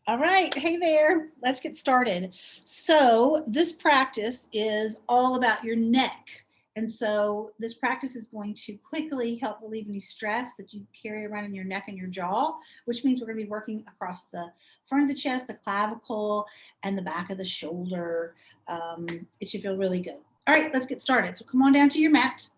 All right, hey there, let's get started. So this practice is all about your neck. And so this practice is going to quickly help relieve any stress that you carry around in your neck and your jaw, which means we're going to be working across the front of the chest, the clavicle, and the back of the shoulder. It should feel really good. All right, let's get started. So come on down to your mat.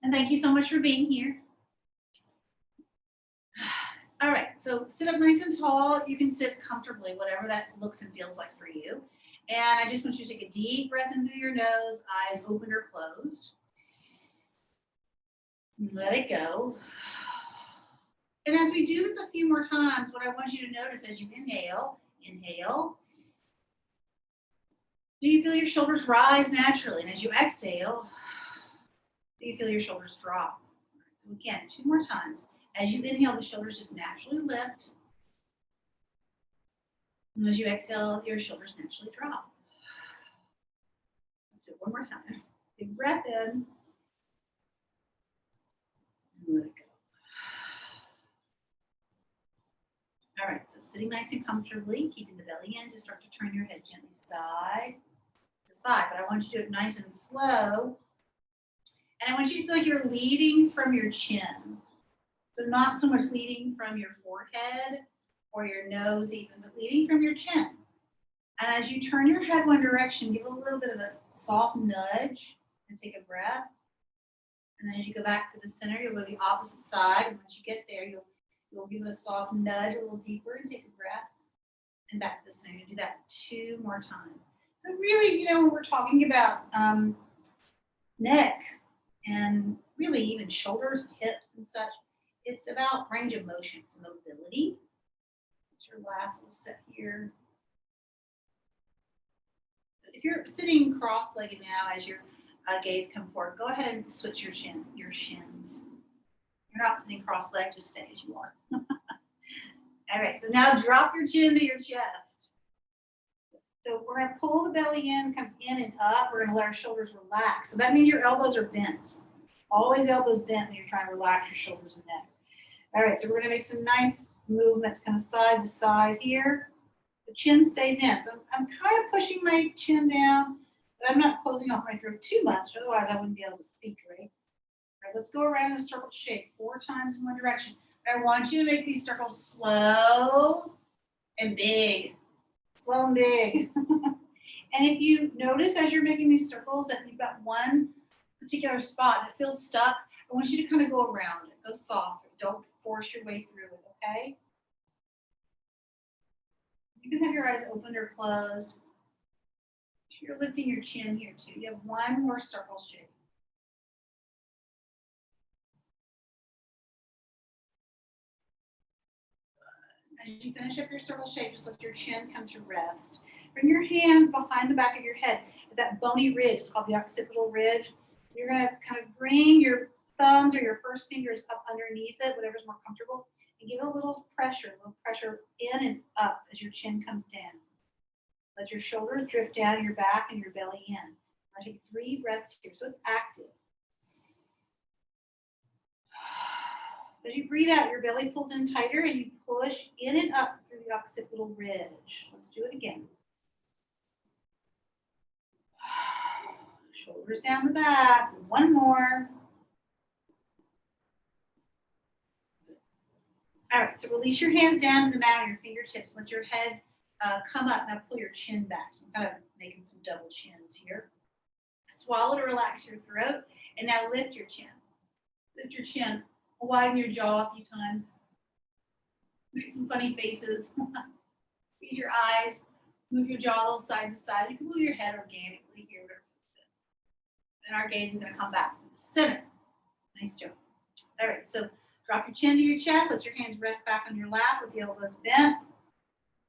And thank you so much for being here. All right, so sit up nice and tall. You can sit comfortably, whatever that looks and feels like for you. And I just want you to take a deep breath in through your nose, eyes open or closed. Let it go. And as we do this a few more times, what I want you to notice as you inhale, do you feel your shoulders rise naturally? And as you exhale, do you feel your shoulders drop? So again, 2 more times. As you inhale, the shoulders just naturally lift. And as you exhale, your shoulders naturally drop. Let's do it one more time. Big breath in. And let it go. All right, so sitting nice and comfortably, keeping the belly in, just start to turn your head gently side to side. But I want you to do it nice and slow. And I want you to feel like you're leading from your chin. So not so much leading from your forehead or your nose even, but leading from your chin. And as you turn your head one direction, give it a little bit of a soft nudge and take a breath. And then as you go back to the center, you'll go to the opposite side. And once you get there, you'll give it a soft nudge a little deeper and take a breath. And back to the center. You do that 2 more times. So really, when we're talking about neck and really even shoulders, hips and such, it's about range of motion, so mobility. It's your last little set here. If you're sitting cross-legged now as your gaze come forward, go ahead and switch your shins. You're not sitting cross-legged, just stay as you are. All right, so now drop your chin to your chest. So we're going to pull the belly in, kind of in and up. We're going to let our shoulders relax. So that means your elbows are bent. Always elbows bent when you're trying to relax your shoulders and neck. All right, so we're going to make some nice movements kind of side to side here. The chin stays in. So I'm kind of pushing my chin down, but I'm not closing off my throat too much. Otherwise, I wouldn't be able to speak, right? All right, let's go around in a circle shape 4 times in one direction. I want you to make these circles slow and big. Slow and big. And if you notice as you're making these circles that you've got one particular spot that feels stuck, I want you to kind of go around it. Go soft. Don't force your way through it, okay? You can have your eyes open or closed. You're lifting your chin here too. You have 1 more circle shape. As you finish up your circle shape, just let your chin come to rest. Bring your hands behind the back of your head. That bony ridge, it's called the occipital ridge. You're going to kind of bring your thumbs or your first fingers up underneath it, whatever's more comfortable, and give it a little pressure in and up as your chin comes down. Let your shoulders drift down your back and your belly in. I'll take 3 breaths here, so it's active. As you breathe out, your belly pulls in tighter and you push in and up through the occipital ridge. Let's do it again. Shoulders down the back. 1 more. All right, so release your hands down to the mat on your fingertips. Let your head come up. Now pull your chin back. So I'm kind of making some double chins here. Swallow to relax your throat. And now lift your chin. Lift your chin. Widen your jaw a few times. Make some funny faces. Squeeze your eyes. Move your jaw a little side to side. You can move your head organically here. And our gaze is going to come back from the center. Nice job. All right, so drop your chin to your chest. Let your hands rest back on your lap with the elbows bent.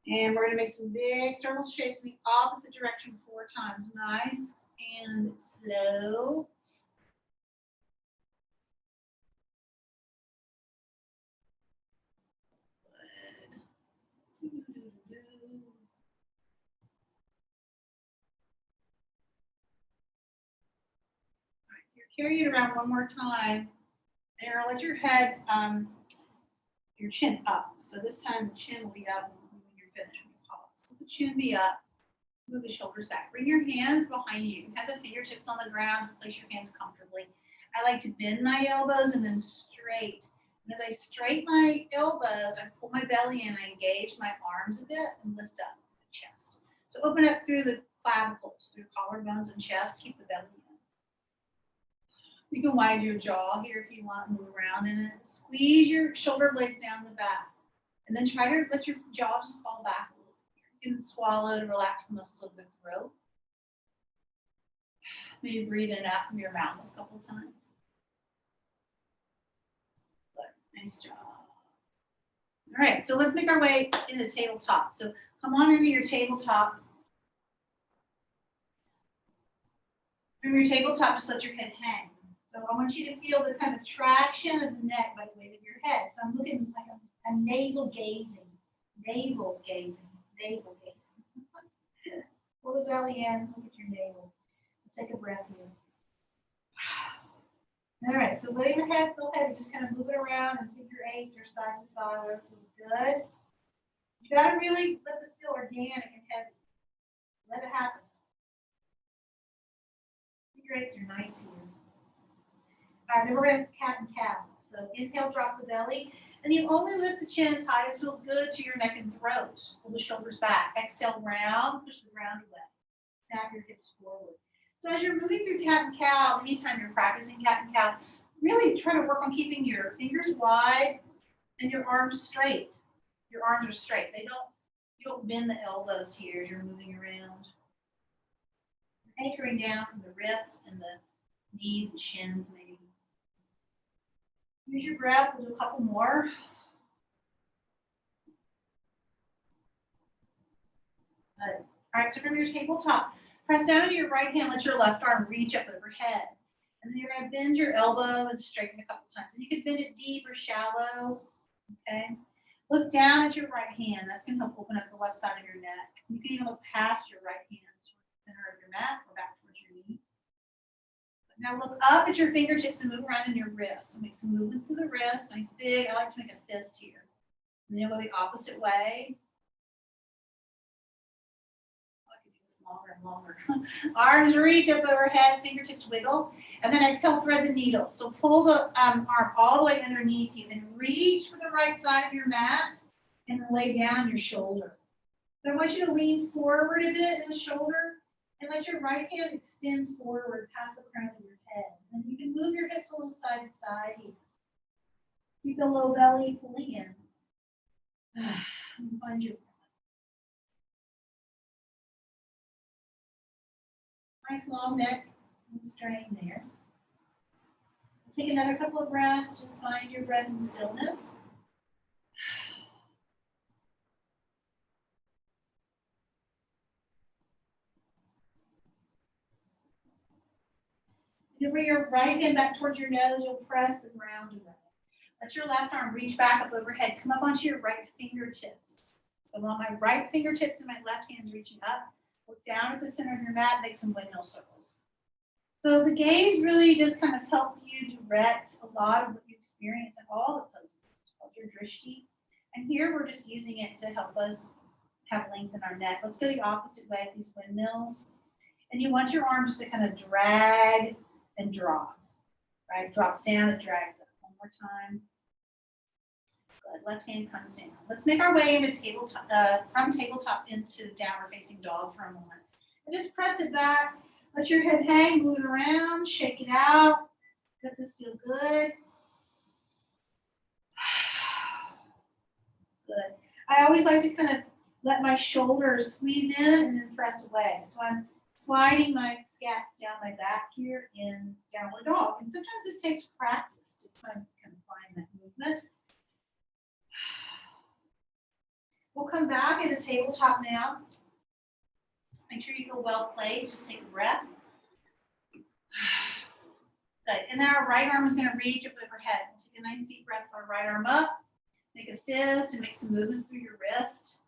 And we're going to make some big circle shapes in the opposite direction 4 times. Nice and slow. Carry it around 1 more time. And you're going to let your head, your chin up. So this time the chin will be up when you're finished. When you pause. So the chin be up. Move the shoulders back. Bring your hands behind you. You can have the fingertips on the ground. Just place your hands comfortably. I like to bend my elbows and then straight. And as I straighten my elbows, I pull my belly in. I engage my arms a bit and lift up the chest. So open up through the clavicles, through collarbones and chest. Keep the belly in. You can widen your jaw here if you want, move around in it. Squeeze your shoulder blades down the back. And then try to let your jaw just fall back a little. You can swallow to relax the muscles of the throat. Maybe breathe in and out from your mouth a couple of times. Good. Nice job. All right, so let's make our way into tabletop. So come on into your tabletop. From your tabletop, just let your head hang. So I want you to feel the kind of traction of the neck by the weight of your head. So I'm looking like a nasal gazing, navel gazing, navel gazing. Pull the belly in, look at your navel. Take a breath in. All right, so letting the head go ahead and just kind of move it around and figure eights or side to side where it feels good. You got to really let this feel organic and heavy. Let it happen. Figure eights are nice here. All right, then we're going to cat and cow. So inhale, drop the belly. And you only lift the chin as high as feels good to your neck and throat. Pull the shoulders back. Exhale, round, push the ground away. Snap your hips forward. So as you're moving through cat and cow, anytime you're practicing cat and cow, really try to work on keeping your fingers wide and your arms straight. Your arms are straight. You don't bend the elbows here as you're moving around. You're anchoring down from the wrist and the knees and shins maybe. Use your breath. We'll do a couple more. Good. All right, so from your tabletop, press down into your right hand, let your left arm reach up overhead. And then you're going to bend your elbow and straighten a couple times. And you can bend it deep or shallow. Okay. Look down at your right hand. That's going to help open up the left side of your neck. You can even look past your right hand towards the center of your mat or back towards your knee. Now look up at your fingertips and move around in your wrist. So make some movements to the wrist. Nice big. I like to make a fist here. And then you'll go the opposite way. Longer and longer. Arms reach up overhead, fingertips wiggle, and then exhale, thread the needle. So pull the arm all the way underneath you and reach for the right side of your mat and then lay down on your shoulder. So I want you to lean forward a bit in the shoulder and let your right hand extend forward past the crown of your head. And you can move your hips a little side to side here. Keep the low belly pulling in. And find your nice long neck and strain there. Take another couple of breaths. Just find your breath in stillness. And bring your right hand back towards your nose. You'll press the ground away. Let your left arm reach back up overhead. Come up onto your right fingertips. So on my right fingertips and my left hand's reaching up. Look down at the center of your mat. Make some windmill circles. So the gaze really does kind of help you direct a lot of what you experience in all the poses. It's called your drishti. And here we're just using it to help us have length in our neck. Let's go the opposite way with these windmills. And you want your arms to kind of drag and drop. Right? Drops down and drags up. One more time. Good. Left hand comes down. Let's make our way into tabletop, from tabletop into downward facing dog for a moment. And just press it back. Let your head hang, move it around, shake it out. Let this feel good. Good. I always like to kind of let my shoulders squeeze in and then press away. So I'm sliding my scats down my back here in downward dog. And sometimes this takes practice to kind of find that movement. We'll come back into tabletop now. Make sure you feel well placed. Just take a breath. Good. And then our right arm is going to reach up overhead. We'll take a nice deep breath with our right arm up. Make a fist and make some movements through your wrist.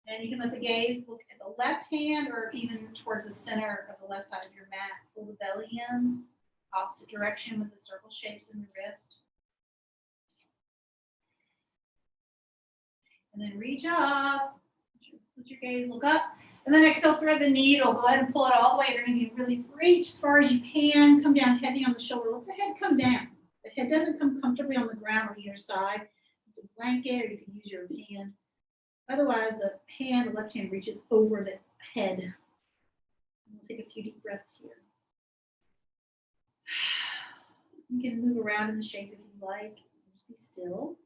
And you can let the gaze look at the left hand or even towards the center of the left side of your mat. Pull the belly in, opposite direction with the circle shapes in the wrist. And then reach up. Let your gaze look up. And then exhale, thread the needle. Go ahead and pull it all the way underneath you. Really reach as far as you can. Come down heavy on the shoulder. Let the head come down. The head doesn't come comfortably on the ground on either side. It's a blanket, or you can use your hand. Otherwise, the left hand reaches over the head. We'll take a few deep breaths here. You can move around in the shape if you like. Just be still.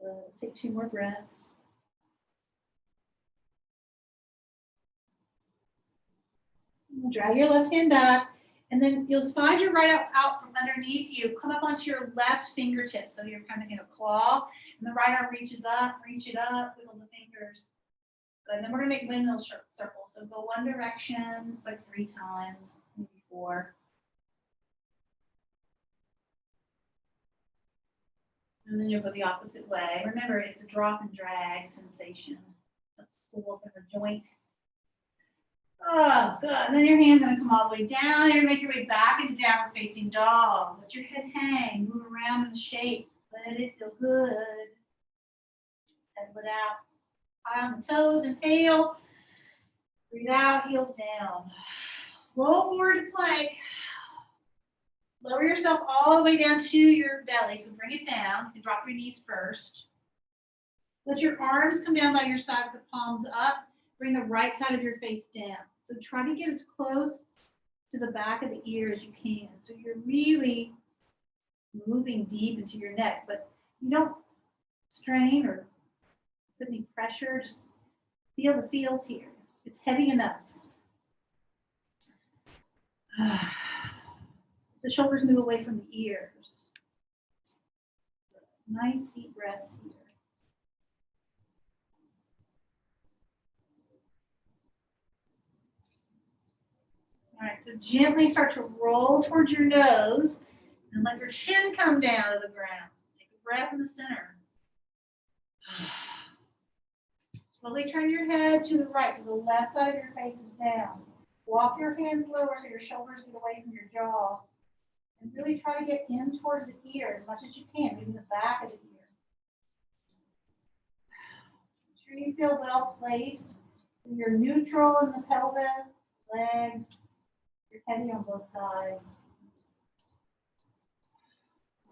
Let's take 2 more breaths. Drag your left hand back, and then you'll slide your right out from underneath you. Come up onto your left fingertip, so you're kind of in a claw, and the right arm reaches up, reach it up, wiggle the fingers. Good. And then we're gonna make windmill circles. So go one direction, it's like 3 times, maybe 4. And then you'll go the opposite way. Remember, it's a drop and drag sensation. Let's pull up in the joint. Oh, good. And then your hand's gonna come all the way down. You're gonna make your way back into downward facing dog. Let your head hang, move around in the shape. Let it feel good. Pedal it out. High on the toes, inhale. Breathe out, heels down. Roll forward to plank. Lower yourself all the way down to your belly. So bring it down and drop your knees first. Let your arms come down by your side with the palms up. Bring the right side of your face down. So try to get as close to the back of the ear as you can. So you're really moving deep into your neck, but you don't strain or put any pressure. Just feel the feels here. It's heavy enough. The shoulders move away from the ears. Nice deep breaths here. All right, so gently start to roll towards your nose and let your chin come down to the ground. Take a breath in the center. Slowly turn your head to the right, so the left side of your face is down. Walk your hands lower so your shoulders get away from your jaw. And really try to get in towards the ear as much as you can, maybe the back of the ear. Make sure you feel well placed. You're neutral in the pelvis, legs. You're heavy on both sides.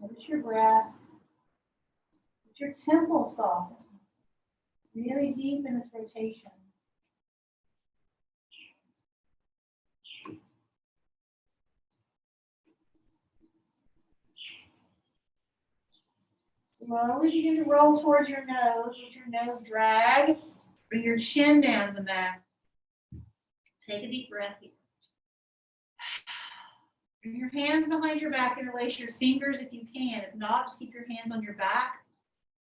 Notice your breath. Let your temple soften. Really deep in this rotation. Slowly begin to roll towards your nose. Let your nose drag. Bring your chin down to the mat. Take a deep breath here. Bring your hands behind your back. Interlace your fingers if you can. If not, just keep your hands on your back.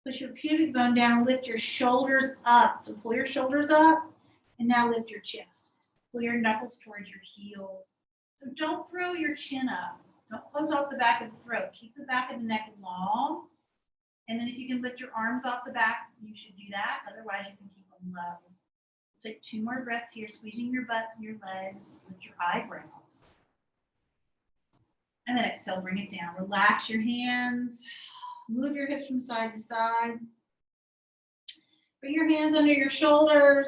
Push your pubic bone down. Lift your shoulders up. So pull your shoulders up. And now lift your chest. Pull your knuckles towards your heels. So don't throw your chin up. Don't close off the back of the throat. Keep the back of the neck long. And then if you can lift your arms off the back, you should do that. Otherwise, you can keep them low. Take 2 more breaths here, squeezing your butt and your legs, lift your eyebrows. And then exhale, bring it down. Relax your hands. Move your hips from side to side. Bring your hands under your shoulders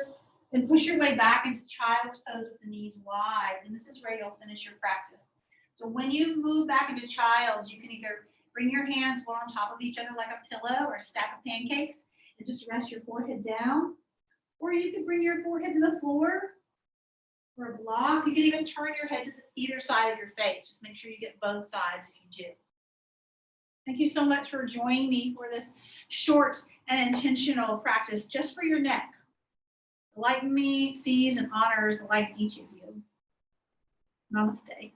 and push your way back into child's pose with the knees wide. And this is where you'll finish your practice. So when you move back into child's, you can either bring your hands one on top of each other like a pillow or a stack of pancakes and just rest your forehead down. Or you can bring your forehead to the floor for a block. You can even turn your head to either side of your face. Just make sure you get both sides if you do. Thank you so much for joining me for this short and intentional practice just for your neck. The light in me sees and honors the light in each of you. Namaste.